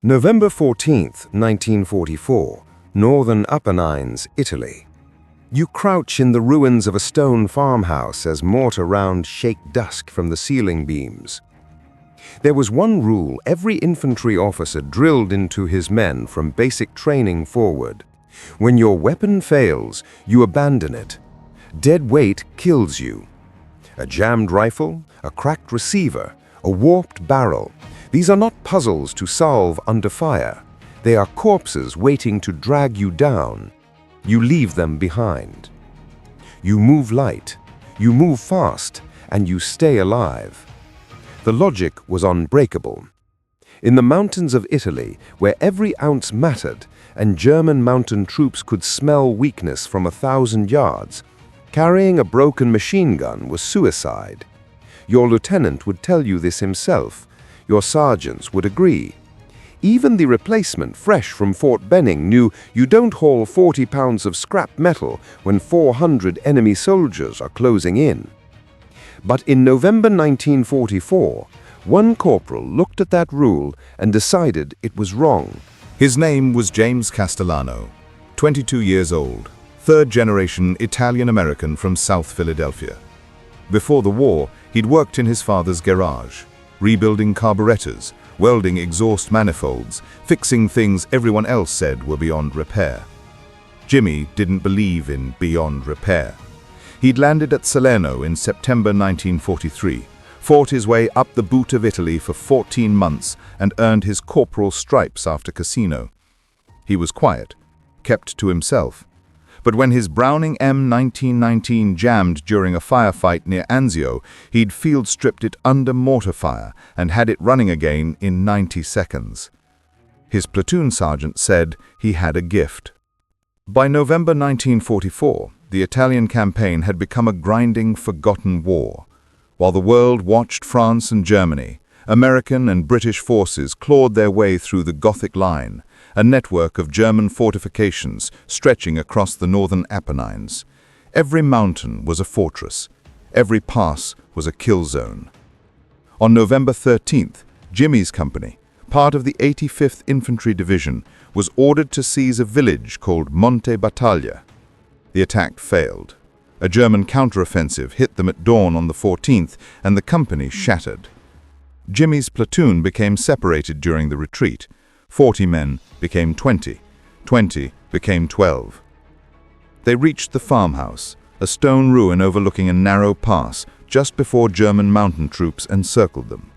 November 14th, 1944, Northern Apennines, Italy. You crouch in the ruins of a stone farmhouse as mortar rounds shake dusk from the ceiling beams. There was one rule every infantry officer drilled into his men from basic training forward. When your weapon fails, you abandon it. Dead weight kills you. A jammed rifle, a cracked receiver, a warped barrel. These are not puzzles to solve under fire. They are corpses waiting to drag you down. You leave them behind. You move light, you move fast, and you stay alive. The logic was unbreakable. In the mountains of Italy, where every ounce mattered, and German mountain troops could smell weakness from 1,000 yards, carrying a broken machine gun was suicide. Your lieutenant would tell you this himself. Your sergeants would agree. Even the replacement fresh from Fort Benning knew you don't haul 40 pounds of scrap metal when 400 enemy soldiers are closing in. But in November 1944, one corporal looked at that rule and decided it was wrong. His name was James Castellano, 22 years old, third-generation Italian-American from South Philadelphia. Before the war, he'd worked in his father's garage, rebuilding carburetors, welding exhaust manifolds, fixing things everyone else said were beyond repair. Jimmy didn't believe in beyond repair. He'd landed at Salerno in September 1943, fought his way up the boot of Italy for 14 months and earned his corporal stripes after Cassino. He was quiet, kept to himself. But when his Browning M1919 jammed during a firefight near Anzio, he'd field-stripped it under mortar fire and had it running again in 90 seconds. His platoon sergeant said he had a gift. By November 1944, the Italian campaign had become a grinding, forgotten war. While the world watched France and Germany, American and British forces clawed their way through the Gothic Line, a network of German fortifications stretching across the northern Apennines. Every mountain was a fortress. Every pass was a kill zone. On November 13th, Jimmy's company, part of the 85th Infantry Division, was ordered to seize a village called Monte Battaglia. The attack failed. A German counteroffensive hit them at dawn on the 14th, and the company shattered. Jimmy's platoon became separated during the retreat. 40 men became 20. 20 became 12. They reached the farmhouse, a stone ruin overlooking a narrow pass, just before German mountain troops encircled them.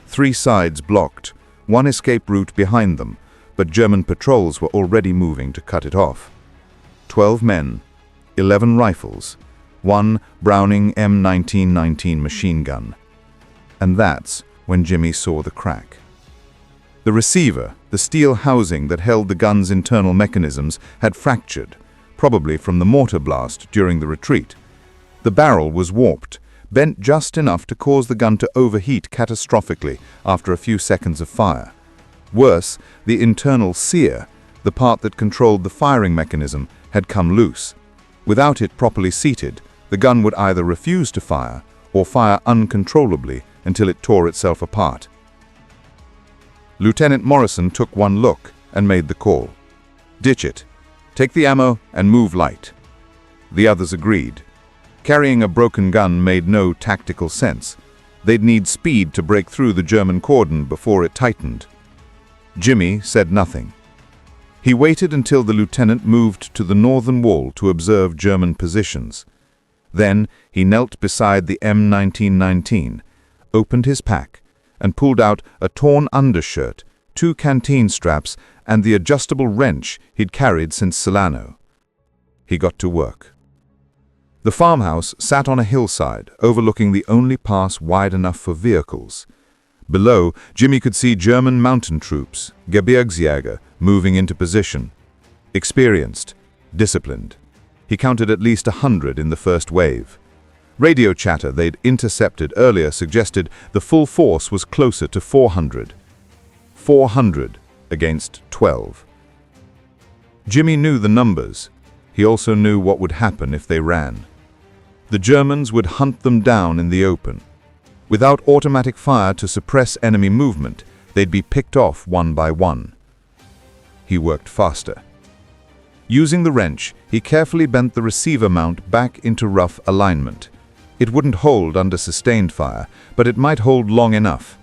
3 sides blocked, one escape route behind them, but German patrols were already moving to cut it off. 12 men, 11 rifles, 1 Browning M1919 machine gun. And that's when Jimmy saw the crack. The receiver, the steel housing that held the gun's internal mechanisms, had fractured, probably from the mortar blast during the retreat. The barrel was warped, bent just enough to cause the gun to overheat catastrophically after a few seconds of fire. Worse, the internal sear, the part that controlled the firing mechanism, had come loose. Without it properly seated, the gun would either refuse to fire or fire uncontrollably until it tore itself apart. Lieutenant Morrison took one look and made the call. Ditch it. Take the ammo and move light. The others agreed. Carrying a broken gun made no tactical sense. They'd need speed to break through the German cordon before it tightened. Jimmy said nothing. He waited until the lieutenant moved to the northern wall to observe German positions. Then he knelt beside the M1919, opened his pack, and pulled out a torn undershirt, 2 canteen straps, and the adjustable wrench he'd carried since Salerno. He got to work. The farmhouse sat on a hillside, overlooking the only pass wide enough for vehicles. Below, Jimmy could see German mountain troops, Gebirgsjäger, moving into position. Experienced, disciplined. He counted at least 100 in the first wave. Radio chatter they'd intercepted earlier suggested the full force was closer to 400. 400 against 12. Jimmy knew the numbers. He also knew what would happen if they ran. The Germans would hunt them down in the open. Without automatic fire to suppress enemy movement, They'd be picked off one by one. He worked faster. Using the wrench, he carefully bent the receiver mount back into rough alignment. It wouldn't hold under sustained fire, but it might hold long enough.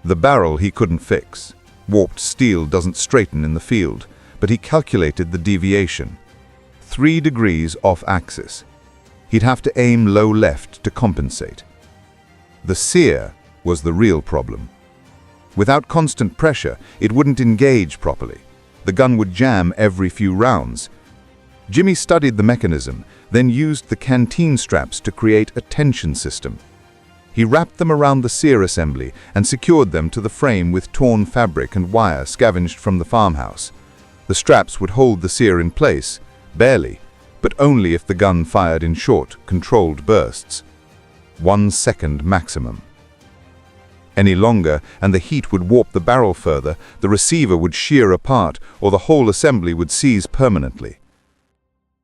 The barrel he couldn't fix. Warped steel doesn't straighten in the field, but he calculated the deviation. 3 degrees off axis. He'd have to aim low left to compensate. The sear was the real problem. Without constant pressure, it wouldn't engage properly. The gun would jam every few rounds. Jimmy studied the mechanism, then used the canteen straps to create a tension system. He wrapped them around the sear assembly and secured them to the frame with torn fabric and wire scavenged from the farmhouse. The straps would hold the sear in place, barely, but only if the gun fired in short, controlled bursts. 1 second maximum. Any longer, and the heat would warp the barrel further, the receiver would shear apart, or the whole assembly would seize permanently.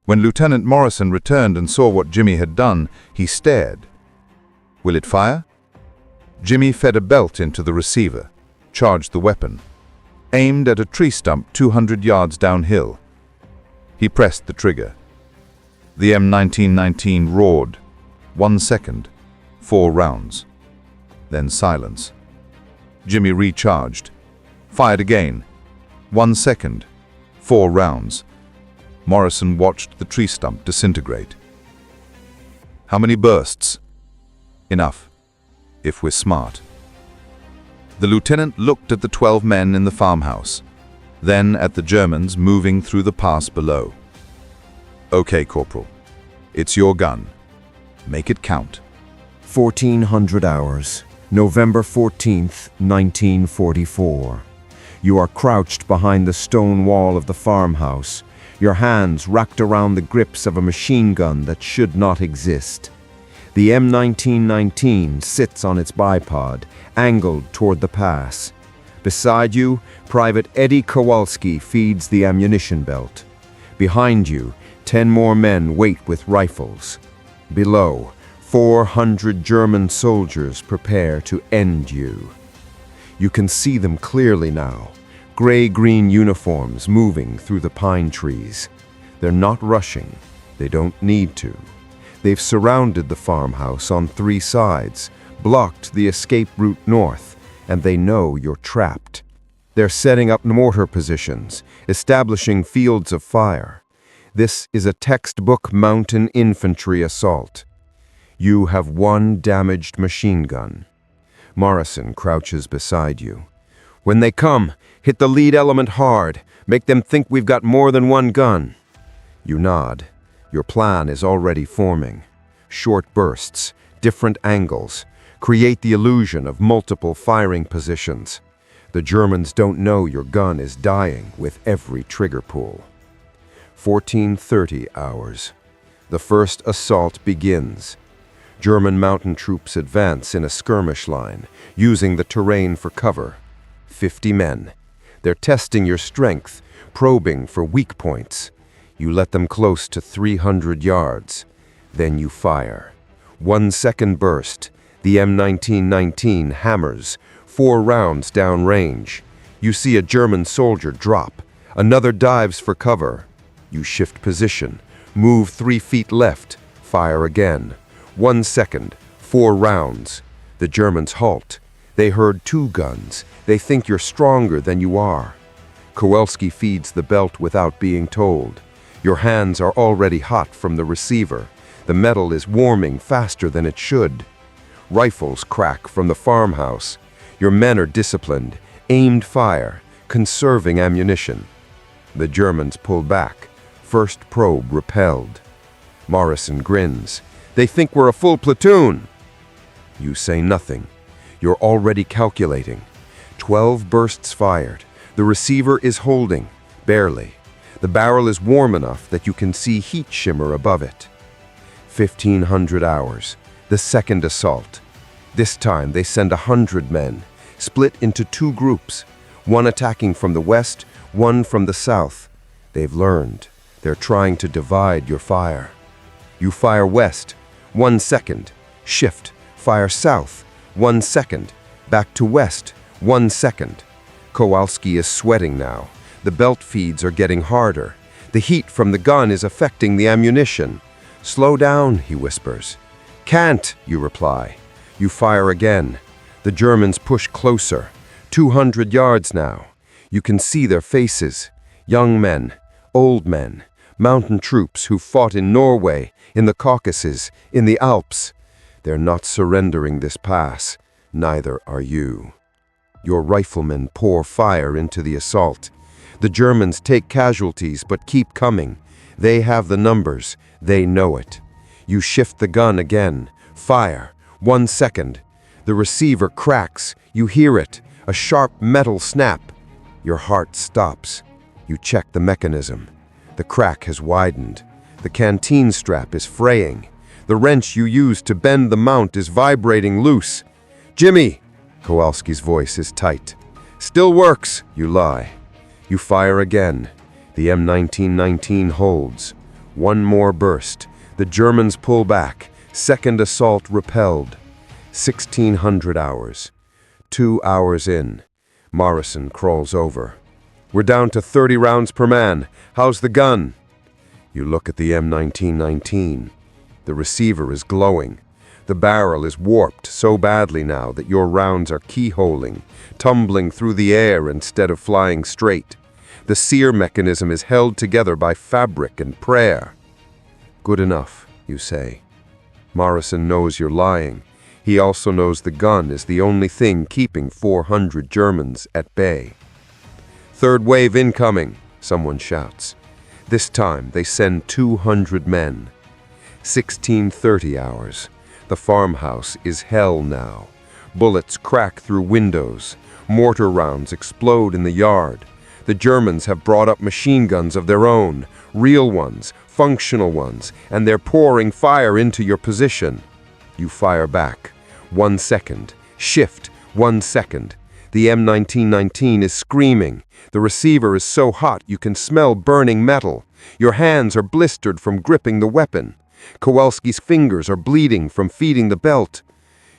When Lieutenant Morrison returned and saw what Jimmy had done, he stared. Will it fire? Jimmy fed a belt into the receiver, charged the weapon, aimed at a tree stump 200 yards downhill. He pressed the trigger. The M1919 roared. 1 second, 4 rounds. Then silence. Jimmy recharged. Fired again. 1 second, 4 rounds. Morrison watched the tree stump disintegrate. How many bursts? Enough, if we're smart. The lieutenant looked at the 12 men in the farmhouse, then at the Germans moving through the pass below. Okay, Corporal. It's your gun. Make it count. 1400 hours. November 14th, 1944. You are crouched behind the stone wall of the farmhouse, your hands wrapped around the grips of a machine gun that should not exist. The M1919 sits on its bipod, angled toward the pass. Beside you, Private Eddie Kowalski feeds the ammunition belt. Behind you, 10 more men wait with rifles. Below, 400 German soldiers prepare to end you. You can see them clearly now, gray-green uniforms moving through the pine trees. They're not rushing. They don't need to. They've surrounded the farmhouse on 3 sides, blocked the escape route north, and they know you're trapped. They're setting up mortar positions, establishing fields of fire. This is a textbook mountain infantry assault. You have 1 damaged machine gun. Morrison crouches beside you. When they come, hit the lead element hard. Make them think we've got more than 1 gun. You nod. Your plan is already forming. Short bursts, different angles. Create the illusion of multiple firing positions. The Germans don't know your gun is dying with every trigger pull. 1430 hours. The first assault begins. German mountain troops advance in a skirmish line, using the terrain for cover. 50 men. They're testing your strength, probing for weak points. You let them close to 300 yards. Then you fire. 1 second burst. The M1919 hammers, 4 rounds downrange. You see a German soldier drop. Another dives for cover. You shift position, move 3 feet left, fire again. 1 second, 4 rounds. The Germans halt. They heard 2 guns. They think you're stronger than you are. Kowalski feeds the belt without being told. Your hands are already hot from the receiver. The metal is warming faster than it should. Rifles crack from the farmhouse. Your men are disciplined, aimed fire, conserving ammunition. The Germans pull back. First probe repelled. Morrison grins. They think we're a full platoon. You say nothing. You're already calculating. 12 bursts fired. The receiver is holding, barely. The barrel is warm enough that you can see heat shimmer above it. 1500 hours. The second assault. This time they send 100 men, split into 2 groups, 1 attacking from the west, 1 from the south. They've learned. They're trying to divide your fire. You fire west, 1 second. Shift, fire south, 1 second. Back to west, 1 second. Kowalski is sweating now. The belt feeds are getting harder. The heat from the gun is affecting the ammunition. Slow down, he whispers. Can't, you reply. You fire again. The Germans push closer. 200 yards now. You can see their faces. Young men, old men, mountain troops who fought in Norway, in the Caucasus, in the Alps. They're not surrendering this pass. Neither are you. Your riflemen pour fire into the assault. The Germans take casualties but keep coming. They have the numbers. They know it. You shift the gun again. Fire. 1 second. The receiver cracks. You hear it. A sharp metal snap. Your heart stops. You check the mechanism. The crack has widened. The canteen strap is fraying. The wrench you used to bend the mount is vibrating loose. Jimmy! Kowalski's voice is tight. Still works, you lie. You fire again. The M1919 holds. One more burst. The Germans pull back. Second assault repelled. 1,600 hours. 2 hours in. Morrison crawls over. We're down to 30 rounds per man. How's the gun? You look at the M1919. The receiver is glowing. The barrel is warped so badly now that your rounds are keyholing, tumbling through the air instead of flying straight. The sear mechanism is held together by fabric and prayer. Good enough, you say. Morrison knows you're lying. He also knows the gun is the only thing keeping 400 Germans at bay. Third wave incoming, someone shouts. This time they send 200 men. 1630 hours. The farmhouse is hell now. Bullets crack through windows. Mortar rounds explode in the yard. The Germans have brought up machine guns of their own, real ones, functional ones, and they're pouring fire into your position. You fire back. 1 second. Shift. 1 second. The M1919 is screaming. The receiver is so hot you can smell burning metal. Your hands are blistered from gripping the weapon. Kowalski's fingers are bleeding from feeding the belt.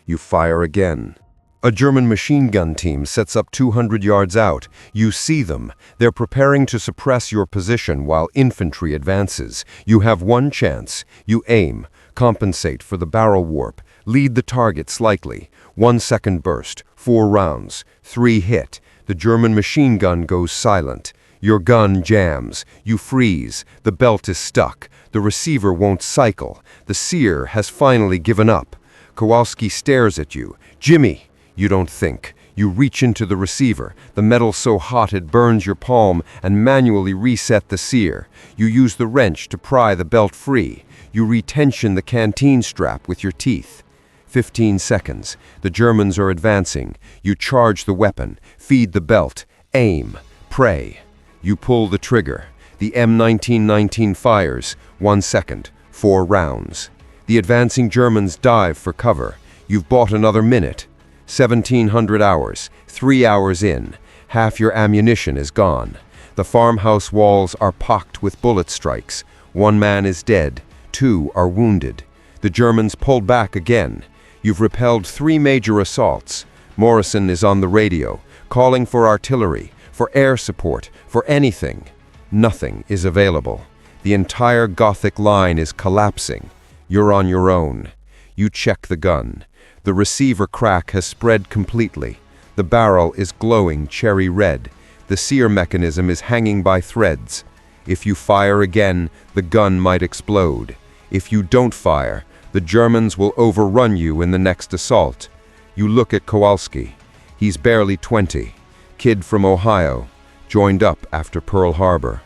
You fire again. A German machine gun team sets up 200 yards out. You see them. They're preparing to suppress your position while infantry advances. You have one chance. You aim, compensate for the barrel warp, lead the target slightly. 1 second burst, 4 rounds, 3 hit. The German machine gun goes silent. Your gun jams. You freeze. The belt is stuck. The receiver won't cycle. The sear has finally given up. Kowalski stares at you. Jimmy! You don't think. You reach into the receiver, the metal so hot it burns your palm, and manually reset the sear. You use the wrench to pry the belt free. You retension the canteen strap with your teeth. 15 seconds. The Germans are advancing. You charge the weapon, feed the belt, aim, pray. You pull the trigger. The M1919 fires. 1 second. 4 rounds. The advancing Germans dive for cover. You've bought another minute. 1,700 hours. 3 hours in. Half your ammunition is gone. The farmhouse walls are pocked with bullet strikes. 1 man is dead. 2 are wounded. The Germans pulled back again. You've repelled 3 major assaults. Morrison is on the radio, calling for artillery, for air support, for anything. Nothing is available. The entire Gothic line is collapsing. You're on your own. You check the gun. The receiver crack has spread completely. The barrel is glowing cherry red. The sear mechanism is hanging by threads. If you fire again, the gun might explode. If you don't fire, the Germans will overrun you in the next assault. You look at Kowalski. He's barely 20. Kid from Ohio. Joined up after Pearl Harbor.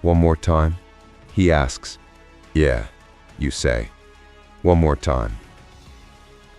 One more time? He asks. Yeah, you say. One more time.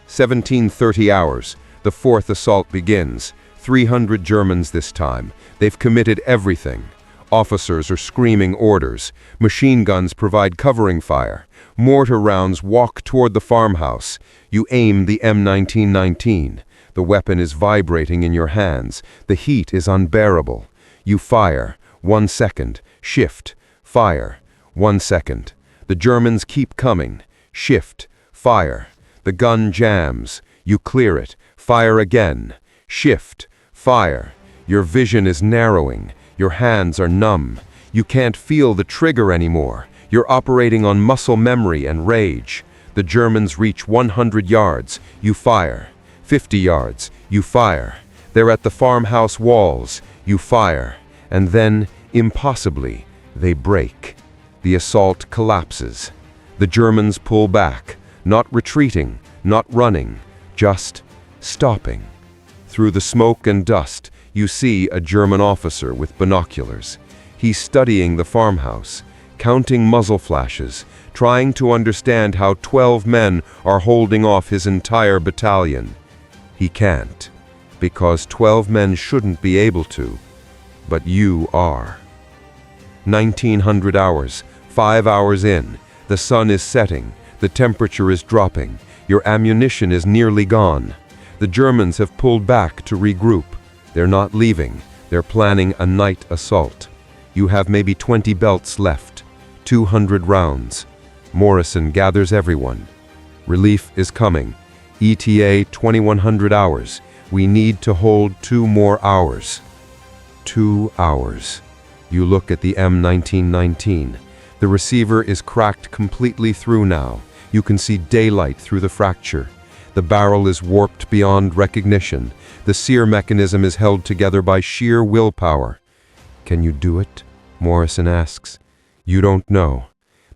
1730 hours. The 4th assault begins. 300 Germans this time. They've committed everything. Officers are screaming orders. Machine guns provide covering fire. Mortar rounds walk toward the farmhouse. You aim the M1919. The weapon is vibrating in your hands. The heat is unbearable. You fire. 1 second. Shift. Fire. 1 second. The Germans keep coming. Shift. Fire. The gun jams. You clear it. Fire again. Shift. fire. Your vision is narrowing. Your hands are numb. You can't feel the trigger anymore. You're operating on muscle memory and rage. The Germans reach 100 yards. You fire. 50 yards. You fire. They're at the farmhouse walls. You fire. And then, impossibly, they break. The assault collapses. The Germans pull back, not retreating, not running, just stopping. Through the smoke and dust, you see a German officer with binoculars. He's studying the farmhouse, counting muzzle flashes, trying to understand how 12 men are holding off his entire battalion. He can't, because 12 men shouldn't be able to, but you are. 1900 hours, 5 hours in, the sun is setting, the temperature is dropping, your ammunition is nearly gone. The Germans have pulled back to regroup. They're not leaving, they're planning a night assault. You have maybe 20 belts left, 200 rounds. Morrison gathers everyone. Relief is coming. ETA 2100 hours. We need to hold 2 more hours. 2 hours. You look at the M1919. The receiver is cracked completely through now. You can see daylight through the fracture. The barrel is warped beyond recognition. The sear mechanism is held together by sheer willpower. Can you do it? Morrison asks. You don't know.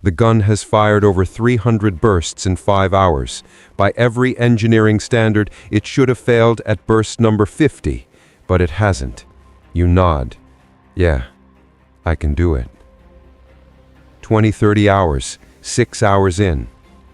The gun has fired over 300 bursts in 5 hours. By every engineering standard, it should have failed at burst number 50, but it hasn't. You nod. Yeah, I can do it. 20-30 hours, 6 hours in.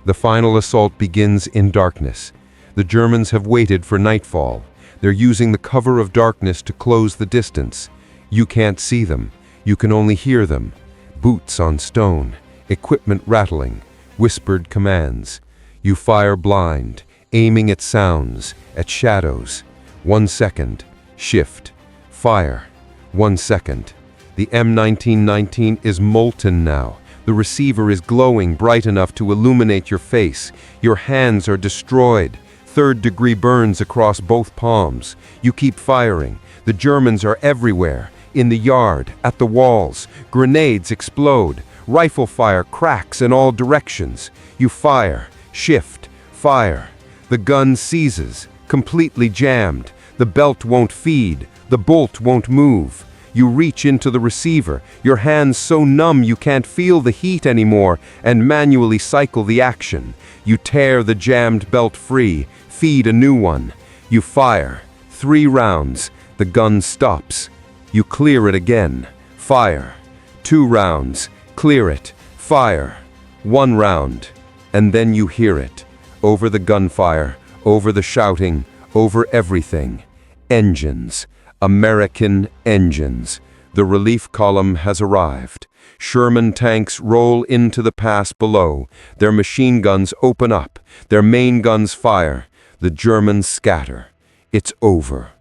The final assault begins in darkness. The Germans have waited for nightfall. They're using the cover of darkness to close the distance. You can't see them. You can only hear them. Boots on stone, equipment rattling, whispered commands. You fire blind, aiming at sounds, at shadows. 1 second, shift, fire. 1 second. The M1919 is molten now. The receiver is glowing bright enough to illuminate your face. Your hands are destroyed. 3rd-degree burns across both palms. You keep firing. The Germans are everywhere. In the yard, at the walls. Grenades explode. Rifle fire cracks in all directions. You fire, shift, fire. The gun seizes, completely jammed. The belt won't feed. The bolt won't move. You reach into the receiver, your hands so numb you can't feel the heat anymore, and manually cycle the action. You tear the jammed belt free, feed a new one. You fire. 3 rounds. The gun stops. You clear it again. Fire. 2 rounds. Clear it. Fire. 1 round. And then you hear it. Over the gunfire, over the shouting, over everything. Engines. American engines. The relief column has arrived. Sherman tanks roll into the pass below. Their machine guns open up. Their main guns fire. The Germans scatter. It's over.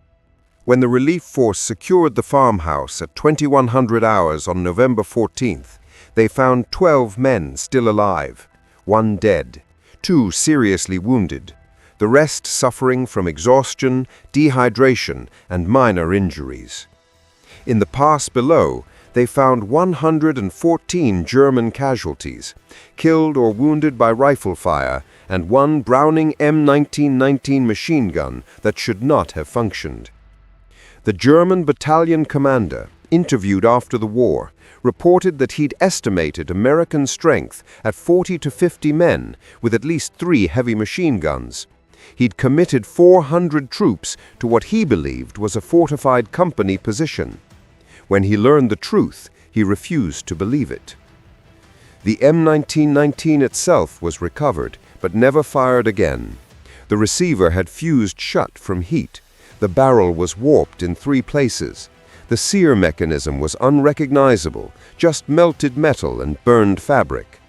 When the relief force secured the farmhouse at 2100 hours on November 14th, they found 12 men still alive, 1 dead, 2 seriously wounded, the rest suffering from exhaustion, dehydration, and minor injuries. In the pass below, they found 114 German casualties, killed or wounded by rifle fire, and 1 Browning M1919 machine gun that should not have functioned. The German battalion commander, interviewed after the war, reported that he'd estimated American strength at 40 to 50 men with at least 3 heavy machine guns. He'd committed 400 troops to what he believed was a fortified company position. When he learned the truth, he refused to believe it. The M1919 itself was recovered, but never fired again. The receiver had fused shut from heat. The barrel was warped in 3 places. The sear mechanism was unrecognizable, just melted metal and burned fabric.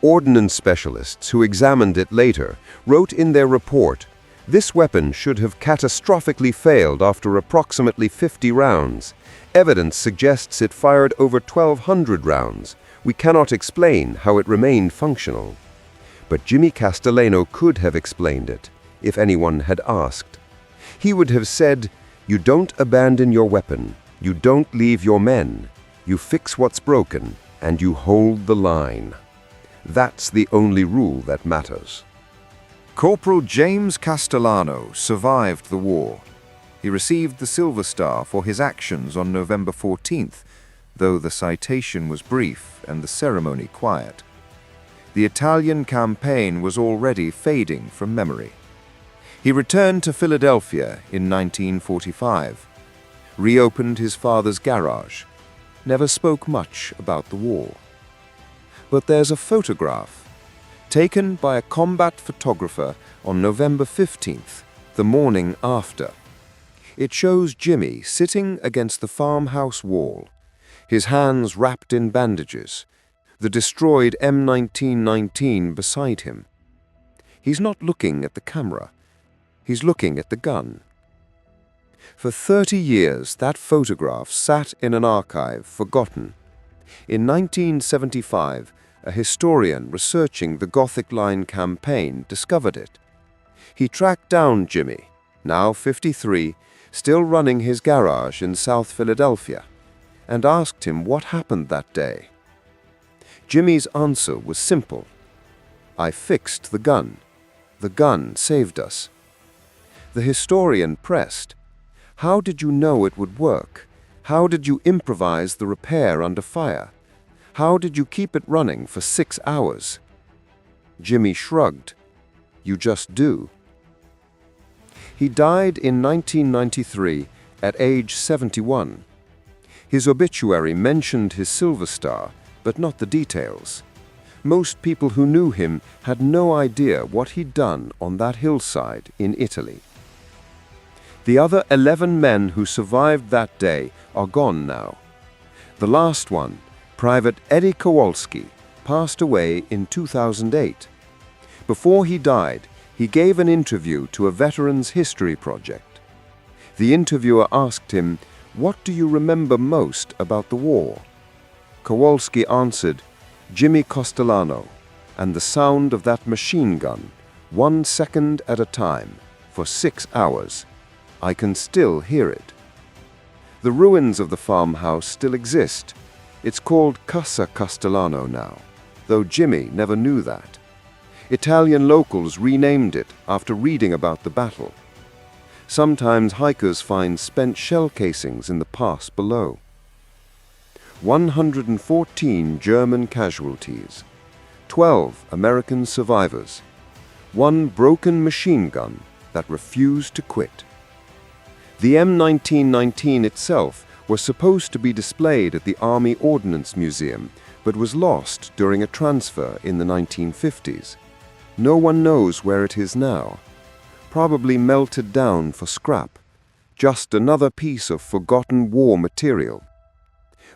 Ordnance specialists who examined it later wrote in their report, "This weapon should have catastrophically failed after approximately 50 rounds. Evidence suggests it fired over 1,200 rounds. We cannot explain how it remained functional." But Jimmy Castellano could have explained it, if anyone had asked. He would have said, You don't abandon your weapon, you don't leave your men, you fix what's broken, and you hold the line. That's the only rule that matters. Corporal James Castellano survived the war. He received the Silver Star for his actions on November 14th, though the citation was brief and the ceremony quiet. The Italian campaign was already fading from memory. He returned to Philadelphia in 1945, reopened his father's garage, never spoke much about the war. But there's a photograph, taken by a combat photographer on November 15th, the morning after. It shows Jimmy sitting against the farmhouse wall, his hands wrapped in bandages, the destroyed M1919 beside him. He's not looking at the camera. He's looking at the gun. For 30 years, that photograph sat in an archive, forgotten. In 1975, a historian researching the Gothic Line campaign discovered it. He tracked down Jimmy, now 53, still running his garage in South Philadelphia, and asked him what happened that day. Jimmy's answer was simple. I fixed the gun. The gun saved us. The historian pressed, how did you know it would work? How did you improvise the repair under fire? How did you keep it running for 6 hours? Jimmy shrugged. You just do. He died in 1993 at age 71. His obituary mentioned his Silver Star, but not the details. Most people who knew him had no idea what he'd done on that hillside in Italy. The other 11 men who survived that day are gone now. The last one, Private Eddie Kowalski, passed away in 2008. Before he died, he gave an interview to a Veterans History Project. The interviewer asked him, "What do you remember most about the war?" Kowalski answered, "Jimmy Castellano, and the sound of that machine gun, 1 second at a time, for 6 hours. I can still hear it." The ruins of the farmhouse still exist. It's called Casa Castellano now, though Jimmy never knew that. Italian locals renamed it after reading about the battle. Sometimes hikers find spent shell casings in the pass below. 114 German casualties, 12 American survivors, 1 broken machine gun that refused to quit. The M1919 itself was supposed to be displayed at the Army Ordnance Museum, but was lost during a transfer in the 1950s. No one knows where it is now. Probably melted down for scrap. Just another piece of forgotten war material.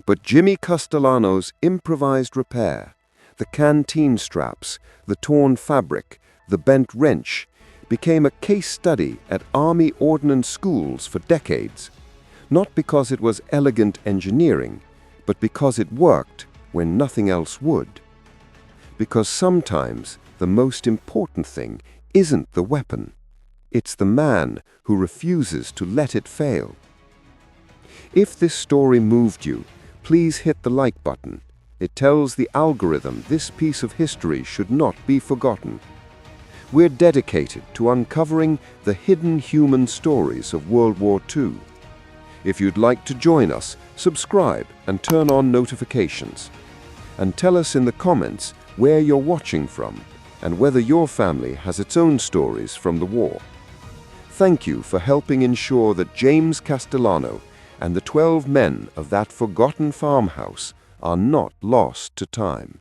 But Jimmy Castellano's improvised repair, the canteen straps, the torn fabric, the bent wrench, became a case study at Army Ordnance schools for decades, not because it was elegant engineering, but because it worked when nothing else would. Because sometimes the most important thing isn't the weapon, it's the man who refuses to let it fail. If this story moved you, please hit the like button. It tells the algorithm this piece of history should not be forgotten. We're dedicated to uncovering the hidden human stories of World War II. If you'd like to join us, subscribe and turn on notifications. And tell us in the comments where you're watching from and whether your family has its own stories from the war. Thank you for helping ensure that James Castellano and the 12 men of that forgotten farmhouse are not lost to time.